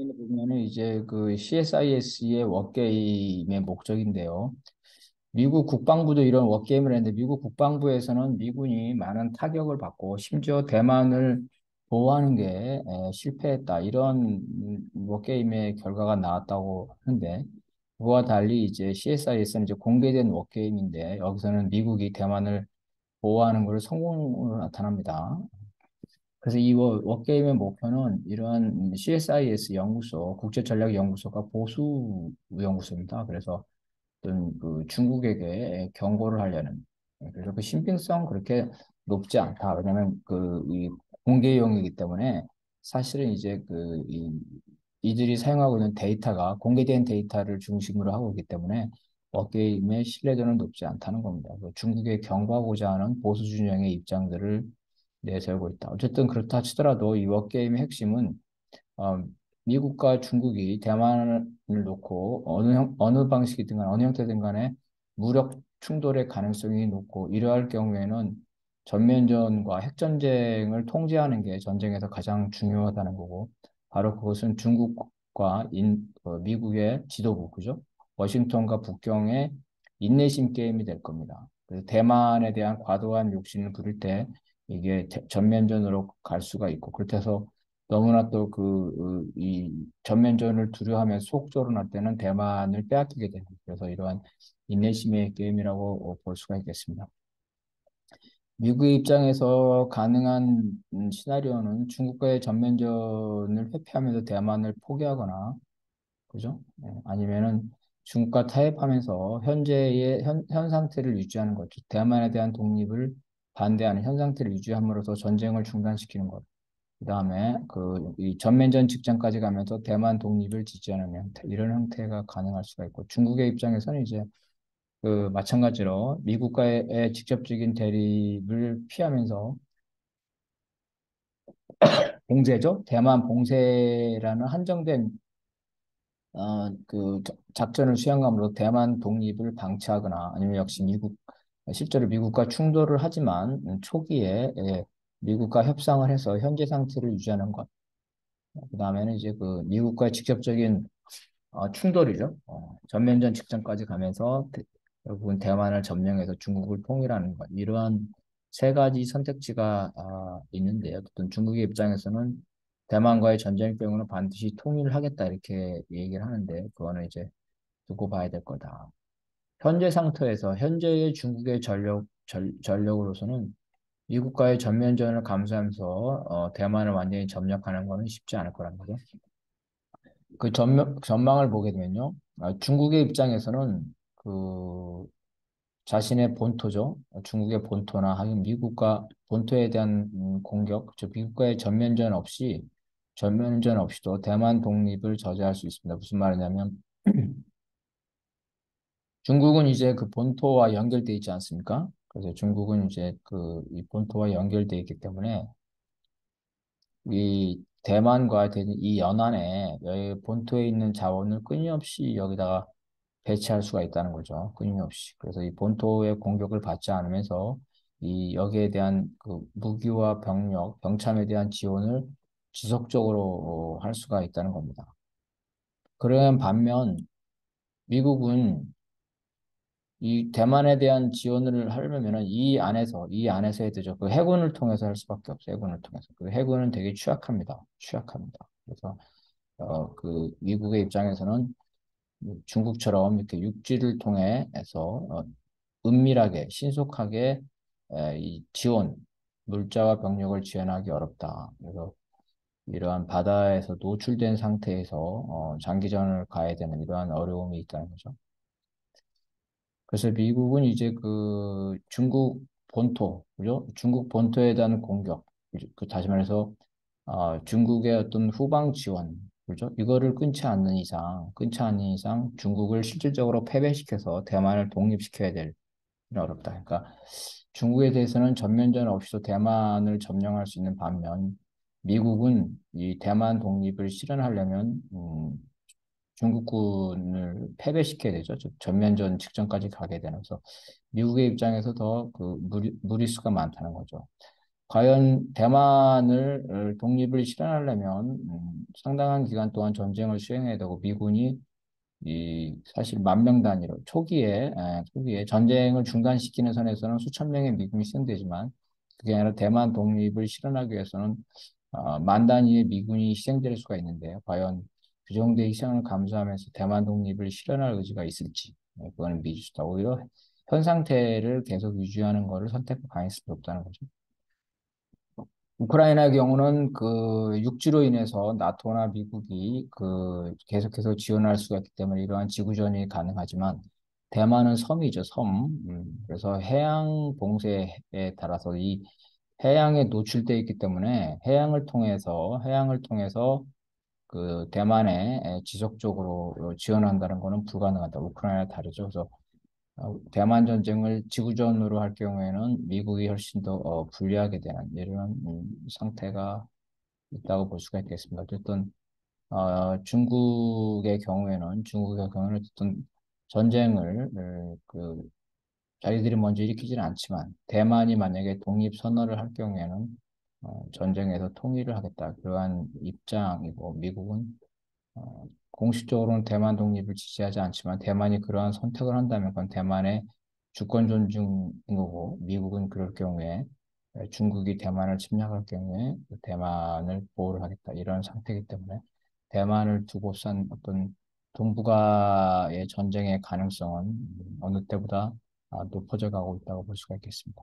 보면은 이제 그 CSIS의 워게임의 목적인데요. 미국 국방부도 이런 워게임을 했는데 미국 국방부에서는 미군이 많은 타격을 받고 심지어 대만을 보호하는 게 실패했다. 이런 워게임의 결과가 나왔다고 하는데 그와 달리 이제 CSIS는 이제 공개된 워게임인데 여기서는 미국이 대만을 보호하는 것을 성공으로 나타납니다. 그래서 이 워게임의 목표는 이런 CSIS 연구소, 국제전략연구소가 보수 연구소입니다. 그래서 어떤 그 중국에게 경고를 하려는, 그래서 그 신빙성 그렇게 높지 않다. 왜냐하면 이 공개용이기 때문에 사실은 이제 이들이 사용하고 있는 데이터가 공개된 데이터를 중심으로 하고 있기 때문에 워게임의 신뢰도는 높지 않다는 겁니다. 중국에 경고하고자 하는 보수 진영의 입장들을 내세우고 있다. 어쨌든 그렇다 치더라도 이 워게임의 핵심은 어, 미국과 중국이 대만을 놓고 어느 방식이든 간에 어느 형태든 간에 무력 충돌의 가능성이 높고 이러할 경우에는 전면전과 핵전쟁을 통제하는 게 전쟁에서 가장 중요하다는 거고 바로 그것은 중국과 미국의 지도부, 그죠? 워싱턴과 북경의 인내심 게임이 될 겁니다. 그래서 대만에 대한 과도한 욕심을 부릴 때 이게 전면전으로 갈 수가 있고 그렇다해서 너무나 또 이 전면전을 두려워하면 속조로 날 때는 대만을 빼앗기게 됩니다. 그래서 이러한 인내심의 게임이라고 볼 수가 있겠습니다. 미국의 입장에서 가능한 시나리오는 중국과의 전면전을 회피하면서 대만을 포기하거나, 그죠? 아니면은 중국과 타협하면서 현재의 현 상태를 유지하는 거죠. 대만에 대한 독립을 반대하는 현 상태를 유지함으로써 전쟁을 중단시키는 것. 그다음에 이 전면전 직전까지 가면서 대만 독립을 지지하는 형태 이런 형태가 가능할 수가 있고 중국의 입장에서는 이제 마찬가지로 미국과의 직접적인 대립을 피하면서 봉쇄죠. 대만 봉쇄라는 한정된 작전을 수행함으로 대만 독립을 방치하거나 아니면 역시 실제로 미국과 충돌을 하지만 초기에 미국과 협상을 해서 현재 상태를 유지하는 것. 그다음에는 이제 미국과의 직접적인 충돌이죠. 전면전 직전까지 가면서 결국은 대만을 점령해서 중국을 통일하는 것. 이러한 세 가지 선택지가 있는데요. 어떤 중국의 입장에서는 대만과의 전쟁 경우는 반드시 통일을 하겠다 이렇게 얘기를 하는데 그거는 이제 두고 봐야 될 거다. 현재 상태에서 현재의 중국의 전력으로서는 미국과의 전면전을 감수하면서 대만을 완전히 점령하는 것은 쉽지 않을 거란 거죠. 전망을 보게 되면요. 중국의 입장에서는 자신의 본토죠. 중국의 본토나 하긴 미국과 본토에 대한 공격, 미국과의 전면전 없이도 대만 독립을 저지할 수 있습니다. 무슨 말이냐면 중국은 이제 그 본토와 연결돼 있지 않습니까? 그래서 중국은 이제 이 본토와 연결돼 있기 때문에 이 대만과 이 연안에 여기 본토에 있는 자원을 끊임없이 여기다가 배치할 수가 있다는 거죠. 끊임없이. 그래서 이 본토의 공격을 받지 않으면서 이 여기에 대한 무기와 병참에 대한 지원을 지속적으로 할 수가 있다는 겁니다. 그런 반면 미국은 이 대만에 대한 지원을 하려면은 이 안에서 해야 되죠. 그 해군을 통해서 할 수밖에 없어요. 해군을 통해서. 그 해군은 되게 취약합니다. 취약합니다. 그래서 미국의 입장에서는 중국처럼 이렇게 육지를 통해서 은밀하게 신속하게 이 물자와 병력을 지원하기 어렵다. 그래서 이러한 바다에서 노출된 상태에서 장기전을 가야 되는 이러한 어려움이 있다는 거죠. 그래서 미국은 이제 중국 본토, 그죠? 중국 본토에 대한 공격, 그죠? 다시 말해서 중국의 어떤 후방 지원, 그죠? 이거를 끊지 않는 이상 중국을 실질적으로 패배시켜서 대만을 독립시켜야 될 일은 어렵다. 그러니까 중국에 대해서는 전면전 없이도 대만을 점령할 수 있는 반면 미국은 이 대만 독립을 실현하려면 중국군을 패배시켜야 되죠. 즉 전면전 직전까지 가게 되면서 미국의 입장에서 더 무리수가 많다는 거죠. 과연 대만을 독립을 실현하려면 상당한 기간 동안 전쟁을 수행해야 되고 미군이 사실 만 명 단위로 초기에 전쟁을 중단시키는 선에서는 수천 명의 미군이 희생되지만 그게 아니라 대만 독립을 실현하기 위해서는 만 단위의 미군이 희생될 수가 있는데요. 과연 그 정도의 희생을 감수하면서 대만 독립을 실현할 의지가 있을지 그거는 미지수다. 오히려 현 상태를 계속 유지하는 것을 선택할 가능성이 높다는 거죠. 우크라이나의 경우는 그 육지로 인해서 나토나 미국이 그 계속해서 지원할 수가 있기 때문에 이러한 지구전이 가능하지만 대만은 섬이죠, 섬. 그래서 해양 봉쇄에 따라서 이 해양에 노출되어 있기 때문에 해양을 통해서 그 대만에 지속적으로 지원한다는 것은 불가능하다. 우크라이나 다르죠. 그래서 대만 전쟁을 지구전으로 할 경우에는 미국이 훨씬 더 불리하게 되는 이런 상태가 있다고 볼 수가 있겠습니다. 어쨌든 중국의 경우에는 어쨌든 전쟁을 그 자기들이 먼저 일으키지는 않지만 대만이 만약에 독립 선언을 할 경우에는 전쟁에서 통일을 하겠다. 그러한 입장이고 미국은 공식적으로는 대만 독립을 지지하지 않지만 대만이 그러한 선택을 한다면 그건 대만의 주권 존중인 거고 미국은 그럴 경우에 중국이 대만을 침략할 경우에 그 대만을 보호를 하겠다 이런 상태이기 때문에 대만을 두고선 어떤 동북아의 전쟁의 가능성은 어느 때보다 높아져 가고 있다고 볼 수가 있겠습니다.